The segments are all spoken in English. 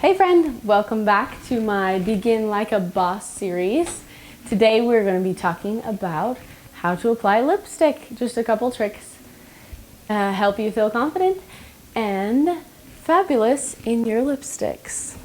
Hey friend, welcome back to my Begin Like a Boss series. Today we're going to be talking about how to apply lipstick. Just a couple tricks help you feel confident and fabulous in your lipsticks.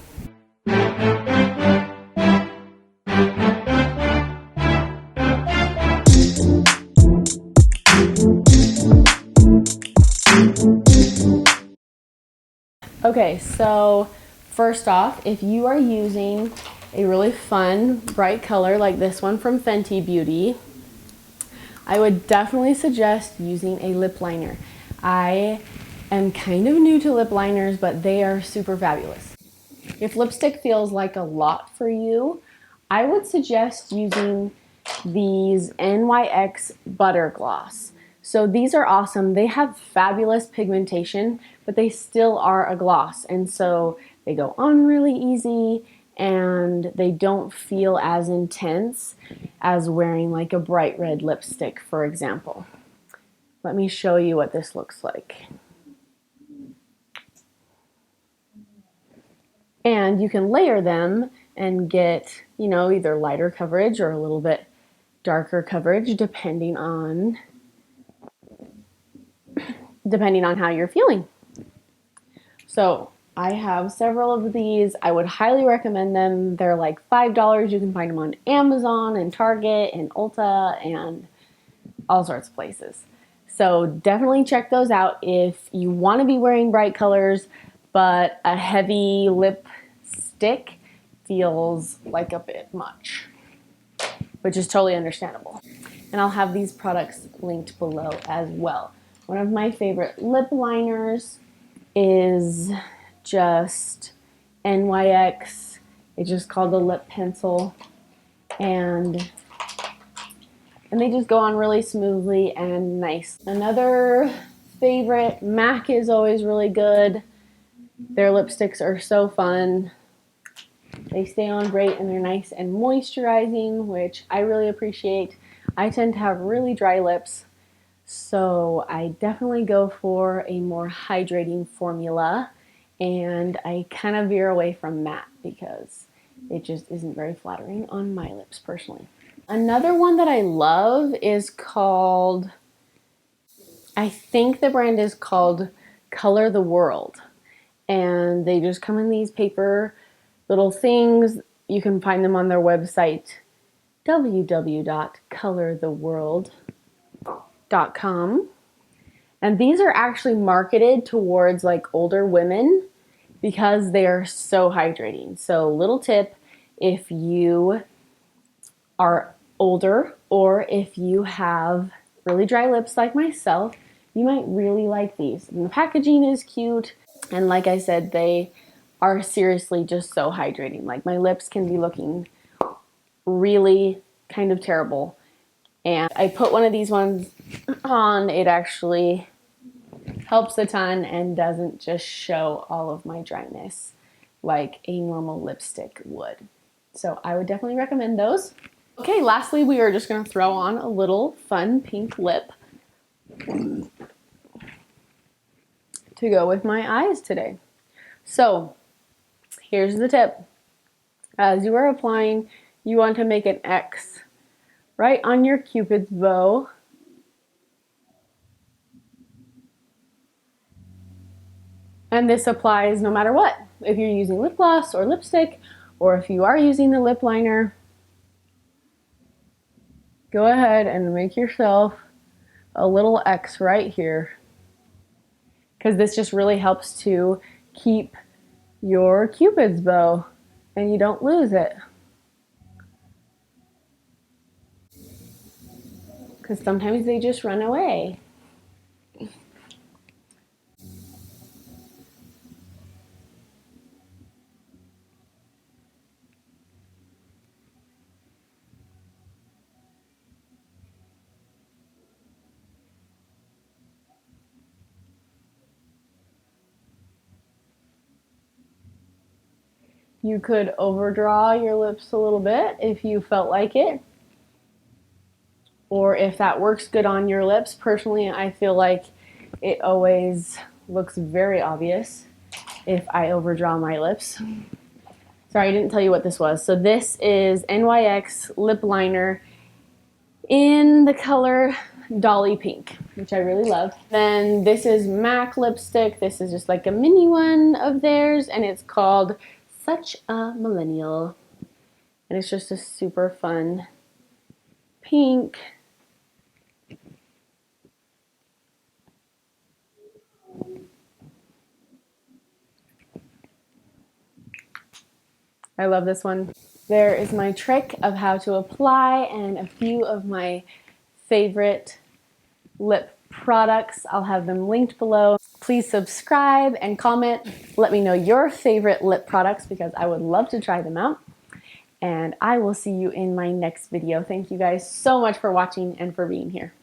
Okay, so first off, if you are using a really fun, bright color like this one from Fenty Beauty, I would definitely suggest using a lip liner. I am kind of new to lip liners, but they are super fabulous. If lipstick feels like a lot for you, I would suggest using these NYX Butter Gloss. So these are awesome. They have fabulous pigmentation, but they still are a gloss. And so they go on really easy and they don't feel as intense as wearing like a bright red lipstick, for example. Let me show you what this looks like. And you can layer them and get, either lighter coverage or a little bit darker coverage depending on how you're feeling. So I have several of these. I would highly recommend them. They're like $5. You can find them on Amazon and Target and Ulta and all sorts of places. So definitely check those out if you want to be wearing bright colors, but a heavy lipstick feels like a bit much, which is totally understandable. And I'll have these products linked below as well. One of my favorite lip liners is just NYX. It's just called the lip pencil, and they just go on really smoothly and nice. Another favorite, MAC is always really good. Their lipsticks are so fun. They stay on great and they're nice and moisturizing, which I really appreciate. I tend to have really dry lips, so I definitely go for a more hydrating formula, and I kind of veer away from matte because it just isn't very flattering on my lips personally. Another one that I love is called, I think the brand is called Color the World, and they just come in these paper little things. You can find them on their website, www.colortheworld.com. And these are actually marketed towards like older women because they are so hydrating. So little tip, if you are older or if you have really dry lips like myself, you might really like these. And the packaging is cute. And like I said, they are seriously just so hydrating. Like my lips can be looking really kind of terrible. And I put one of these ones on. It actually helps a ton and doesn't just show all of my dryness like a normal lipstick would. So I would definitely recommend those. Okay, lastly, we are just going to throw on a little fun pink lip to go with my eyes today. So here's the tip. As you are applying, you want to make an X right on your Cupid's bow. And this applies no matter what. If you're using lip gloss or lipstick, or if you are using the lip liner, go ahead and make yourself a little X right here, because this just really helps to keep your Cupid's bow and you don't lose it. Because sometimes they just run away. You could overdraw your lips a little bit if you felt like it, or if that works good on your lips. Personally, I feel like it always looks very obvious if I overdraw my lips. Sorry, I didn't tell you what this was. So this is NYX lip liner in the color Dolly Pink, which I really love. Then this is MAC lipstick. This is just like a mini one of theirs, and it's called Such a Millennial. And it's just a super fun pink. I love this one. There is my trick of how to apply and a few of my favorite lip products. I'll have them linked below. Please subscribe and comment. Let me know your favorite lip products because I would love to try them out. And I will see you in my next video. Thank you guys so much for watching and for being here.